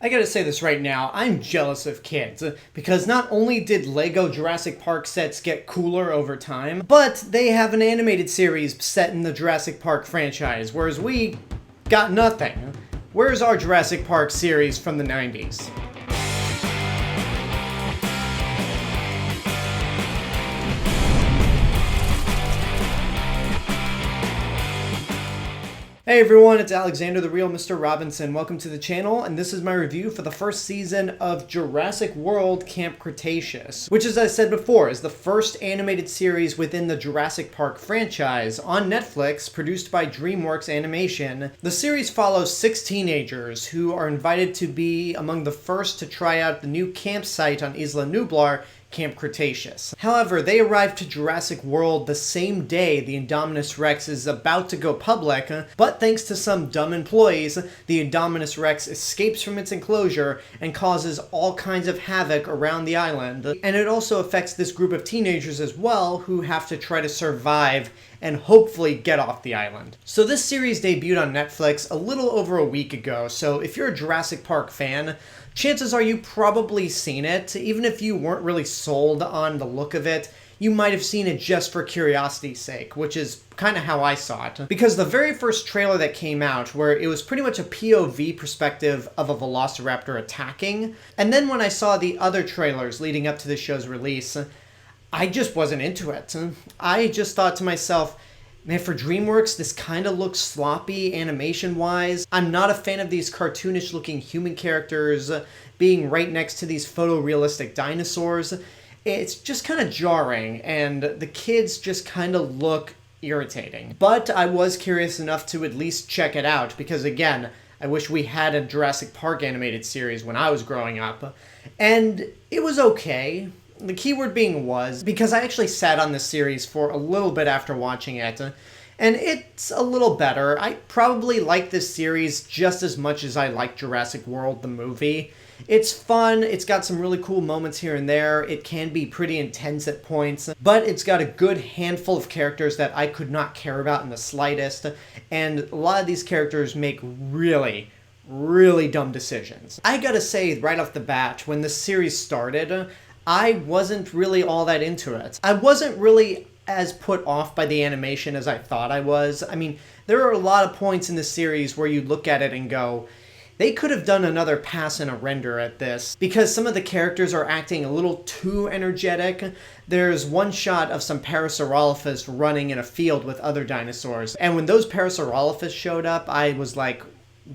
I gotta say this right now, I'm jealous of kids, because not only did Lego Jurassic Park sets get cooler over time, but they have an animated series set in the Jurassic Park franchise, whereas we got nothing. Where's our Jurassic Park series from the 90s? Hey everyone, it's Alexander, the real Mr. Robinson. Welcome to the channel, and this is my review for the first season of Jurassic World Camp Cretaceous, which, as I said before, is the first animated series within the Jurassic Park franchise on Netflix, produced by DreamWorks Animation. The series follows 6 teenagers who are invited to be among the first to try out the new campsite on Isla Nublar, Camp Cretaceous. However, they arrive to Jurassic World the same day the Indominus Rex is about to go public, but thanks to some dumb employees, the Indominus Rex escapes from its enclosure and causes all kinds of havoc around the island. And it also affects this group of teenagers as well, who have to try to survive and hopefully get off the island. So this series debuted on Netflix a little over a week ago, so if you're a Jurassic Park fan, chances are you've probably seen it. Even if you weren't really sold on the look of it, you might have seen it just for curiosity's sake, which is kind of how I saw it. Because the very first trailer that came out, where it was pretty much a POV perspective of a velociraptor attacking, and then when I saw the other trailers leading up to the show's release, I just wasn't into it. I just thought to myself, man, for DreamWorks, this kind of looks sloppy animation-wise. I'm not a fan of these cartoonish-looking human characters being right next to these photorealistic dinosaurs. It's just kind of jarring, and the kids just kind of look irritating. But I was curious enough to at least check it out, because again, I wish we had a Jurassic Park animated series when I was growing up. And it was okay. The keyword being was, because I actually sat on this series for a little bit after watching it, and it's a little better. I probably like this series just as much as I like Jurassic World, the movie. It's fun, it's got some really cool moments here and there, it can be pretty intense at points, but it's got a good handful of characters that I could not care about in the slightest, and a lot of these characters make really dumb decisions. I gotta say, right off the bat, when this series started, I wasn't really all that into it. I wasn't really as put off by the animation as I thought I was. I mean, there are a lot of points in the series where you look at it and go, they could have done another pass and a render at this, because some of the characters are acting a little too energetic. There's one shot of some Parasaurolophus running in a field with other dinosaurs, and when those Parasaurolophus showed up, I was like,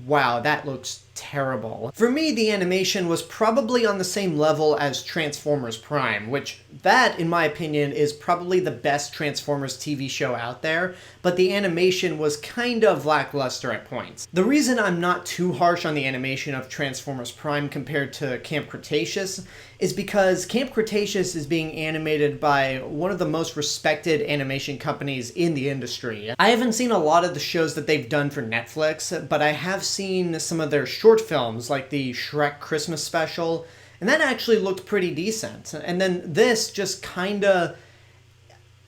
wow, that looks terrible. For me, the animation was probably on the same level as Transformers Prime, which that, in my opinion, is probably the best Transformers TV show out there, but the animation was kind of lackluster at points. The reason I'm not too harsh on the animation of Transformers Prime compared to Camp Cretaceous is because Camp Cretaceous is being animated by one of the most respected animation companies in the industry. I haven't seen a lot of the shows that they've done for Netflix, but I have seen some of their short films, like the Shrek Christmas special, and that actually looked pretty decent. And then this just kinda,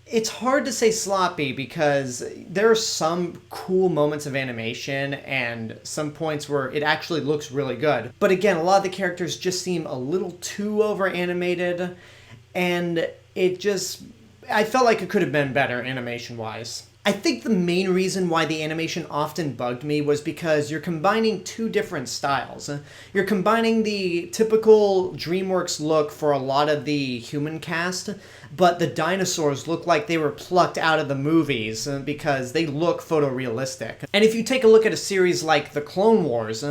it's hard to say sloppy, because there are some cool moments of animation and some points where it actually looks really good. But again, a lot of the characters just seem a little too over animated, and it just, I felt like it could have been better animation-wise. I think the main reason why the animation often bugged me was because you're combining 2 different styles. You're combining the typical DreamWorks look for a lot of the human cast, but the dinosaurs look like they were plucked out of the movies because they look photorealistic. And if you take a look at a series like The Clone Wars,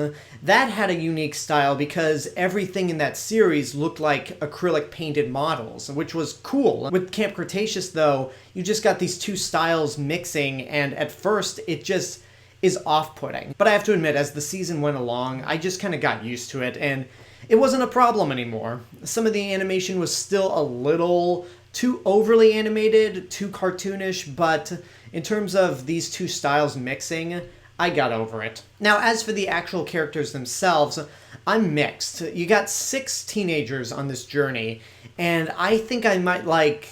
that had a unique style because everything in that series looked like acrylic painted models, which was cool. With Camp Cretaceous, though, you just got these 2 styles mixing, and at first it just is off-putting. But I have to admit, as the season went along, I just kind of got used to it, and it wasn't a problem anymore. Some of the animation was still a little too overly animated, too cartoonish, but in terms of these 2 styles mixing, I got over it. Now, as for the actual characters themselves, I'm mixed. You got 6 teenagers on this journey, and I think I might like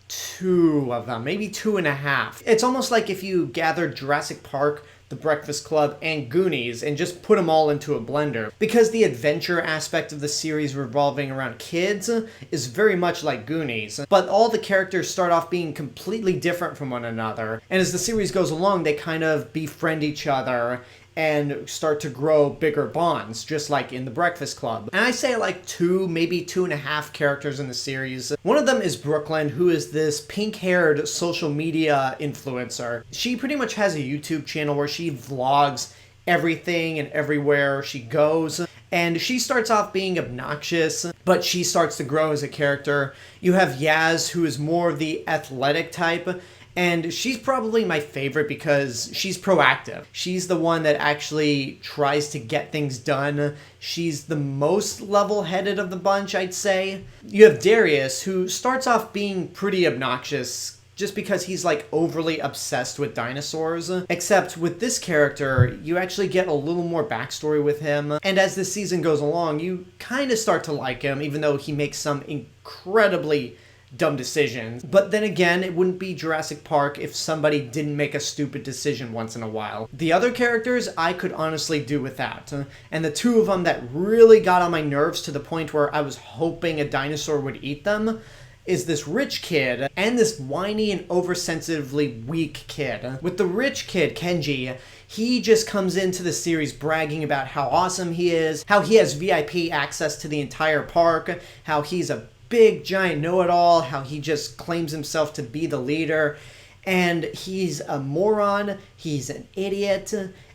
2 of them, maybe 2.5. It's almost like if you gathered Jurassic Park The Breakfast Club, and Goonies, and just put them all into a blender. Because the adventure aspect of the series revolving around kids is very much like Goonies, but all the characters start off being completely different from one another, and as the series goes along, they kind of befriend each other and start to grow bigger bonds, just like in The Breakfast Club. And I say like 2, maybe 2.5 characters in the series. One of them is Brooklyn, who is this pink-haired social media influencer. She pretty much has a YouTube channel where she vlogs everything and everywhere she goes. And she starts off being obnoxious, but she starts to grow as a character. You have Yaz, who is more of the athletic type, and she's probably my favorite because she's proactive. She's the one that actually tries to get things done. She's the most level-headed of the bunch, I'd say. You have Darius, who starts off being pretty obnoxious just because he's like overly obsessed with dinosaurs. Except with this character, you actually get a little more backstory with him. And as the season goes along, you kind of start to like him, even though he makes some incredibly dumb decisions. But then again, it wouldn't be Jurassic Park if somebody didn't make a stupid decision once in a while. The other characters I could honestly do without. And the 2 of them that really got on my nerves to the point where I was hoping a dinosaur would eat them is this rich kid and this whiny and oversensitively weak kid. With the rich kid, Kenji, he just comes into the series bragging about how awesome he is, how he has VIP access to the entire park, how he's a big giant know-it-all, how he just claims himself to be the leader, and he's a moron, he's an idiot,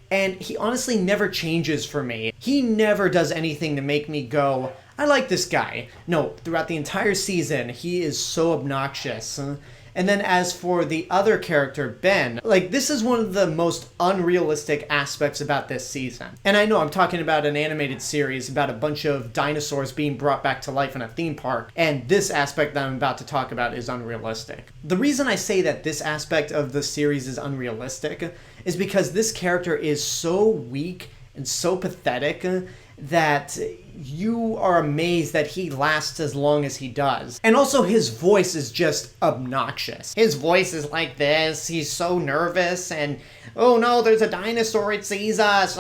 and he honestly never changes for me. He never does anything to make me go, I like this guy. No, throughout the entire season, he is so obnoxious. And then as for the other character, Ben, like, this is one of the most unrealistic aspects about this season. And I know I'm talking about an animated series about a bunch of dinosaurs being brought back to life in a theme park, and this aspect that I'm about to talk about is unrealistic. The reason I say that this aspect of the series is unrealistic is because this character is so weak and so pathetic that you are amazed that he lasts as long as he does. And also his voice is just obnoxious. His voice is like this, he's so nervous, and oh no, there's a dinosaur, it sees us,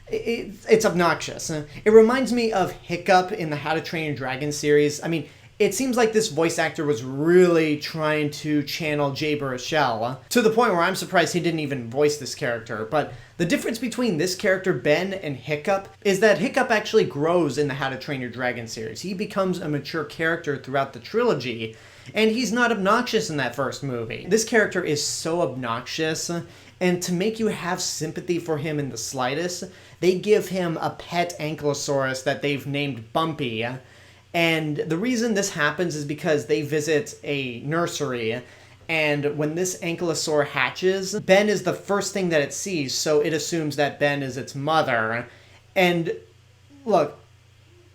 It's obnoxious. It reminds me of Hiccup in the How to Train Your Dragon series. I mean, it seems like this voice actor was really trying to channel Jay Baruchel, to the point where I'm surprised he didn't even voice this character. But the difference between this character, Ben, and Hiccup is that Hiccup actually grows in the How to Train Your Dragon series. He becomes a mature character throughout the trilogy, and he's not obnoxious in that first movie. This character is so obnoxious, and to make you have sympathy for him in the slightest, they give him a pet ankylosaurus that they've named Bumpy. And the reason this happens is because they visit a nursery, and when this ankylosaur hatches, Ben is the first thing that it sees, so it assumes that Ben is its mother. And look,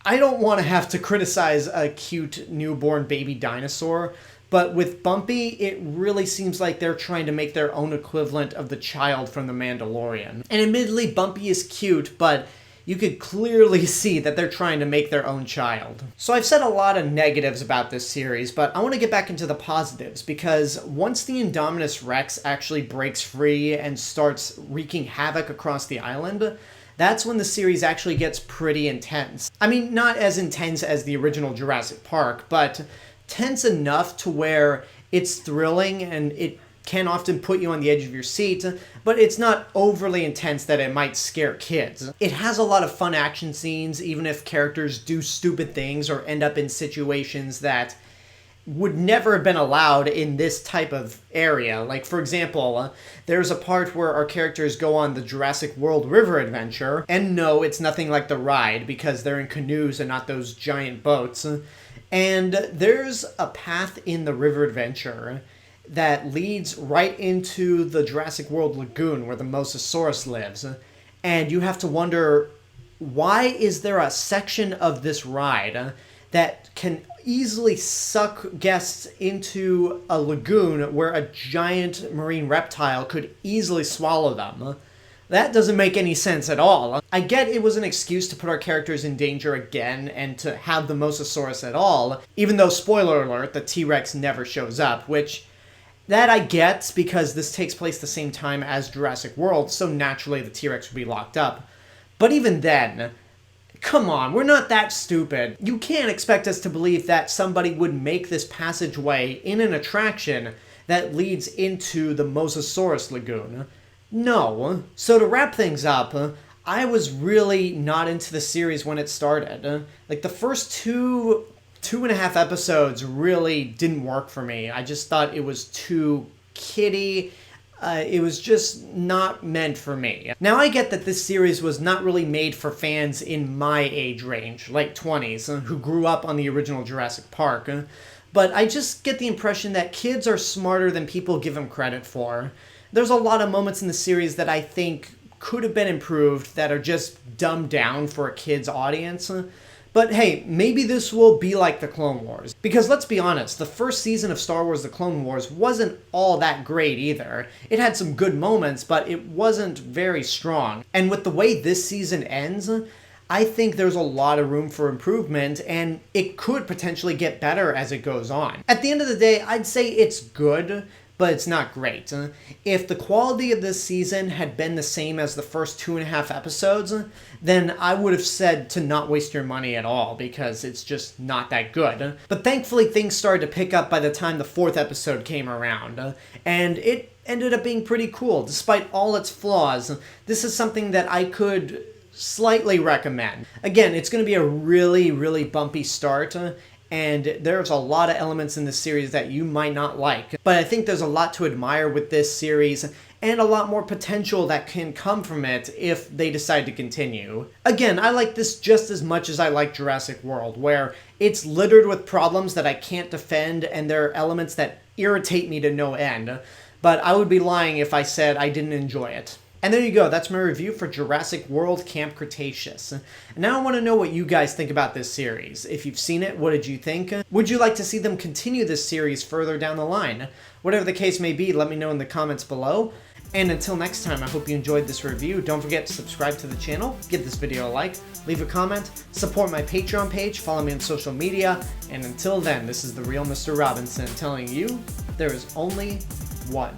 I don't want to have to criticize a cute newborn baby dinosaur, but with Bumpy, it really seems like they're trying to make their own equivalent of the child from The Mandalorian. And admittedly, Bumpy is cute, but you could clearly see that they're trying to make their own child. So I've said a lot of negatives about this series, but I want to get back into the positives, because once the Indominus Rex actually breaks free and starts wreaking havoc across the island, that's when the series actually gets pretty intense. I mean, not as intense as the original Jurassic Park, but tense enough to where it's thrilling and it can often put you on the edge of your seat, but it's not overly intense that it might scare kids. It has a lot of fun action scenes, even if characters do stupid things or end up in situations that would never have been allowed in this type of area. Like, for example, there's a part where our characters go on the Jurassic World river adventure, and no, it's nothing like the ride because they're in canoes and not those giant boats. And there's a path in the river adventure that leads right into the Jurassic World lagoon where the Mosasaurus lives. And you have to wonder, why is there a section of this ride that can easily suck guests into a lagoon where a giant marine reptile could easily swallow them? That doesn't make any sense at all. I get it was an excuse to put our characters in danger again and to have the Mosasaurus at all, even though, spoiler alert, the T-Rex never shows up, which That I get, because this takes place the same time as Jurassic World, so naturally the T-Rex would be locked up. But even then, come on, we're not that stupid. You can't expect us to believe that somebody would make this passageway in an attraction that leads into the Mosasaurus Lagoon. No. So to wrap things up, I was really not into the series when it started. Like, the first two and a half episodes really didn't work for me. I just thought it was too kiddie. It was just not meant for me. Now, I get that this series was not really made for fans in my age range, late 20s, who grew up on the original Jurassic Park. But I just get the impression that kids are smarter than people give them credit for. There's a lot of moments in the series that I think could have been improved that are just dumbed down for a kid's audience. But hey, maybe this will be like the Clone Wars. Because let's be honest, the first season of Star Wars The Clone Wars wasn't all that great either. It had some good moments, but it wasn't very strong. And with the way this season ends, I think there's a lot of room for improvement, and it could potentially get better as it goes on. At the end of the day, I'd say it's good, but it's not great. If the quality of this season had been the same as the first 2.5 episodes, then I would have said to not waste your money at all, because it's just not that good. But thankfully things started to pick up by the time the 4th episode came around, and it ended up being pretty cool. Despite all its flaws, this is something that I could slightly recommend. Again, it's going to be a really, really bumpy start, and there's a lot of elements in this series that you might not like. But I think there's a lot to admire with this series, and a lot more potential that can come from it if they decide to continue. Again, I like this just as much as I like Jurassic World, where it's littered with problems that I can't defend, and there are elements that irritate me to no end. But I would be lying if I said I didn't enjoy it. And there you go, that's my review for Jurassic World Camp Cretaceous. And now I want to know what you guys think about this series. If you've seen it, what did you think? Would you like to see them continue this series further down the line? Whatever the case may be, let me know in the comments below. And until next time, I hope you enjoyed this review. Don't forget to subscribe to the channel, give this video a like, leave a comment, support my Patreon page, follow me on social media, and until then, this is the Real Mr. Robinson telling you there is only one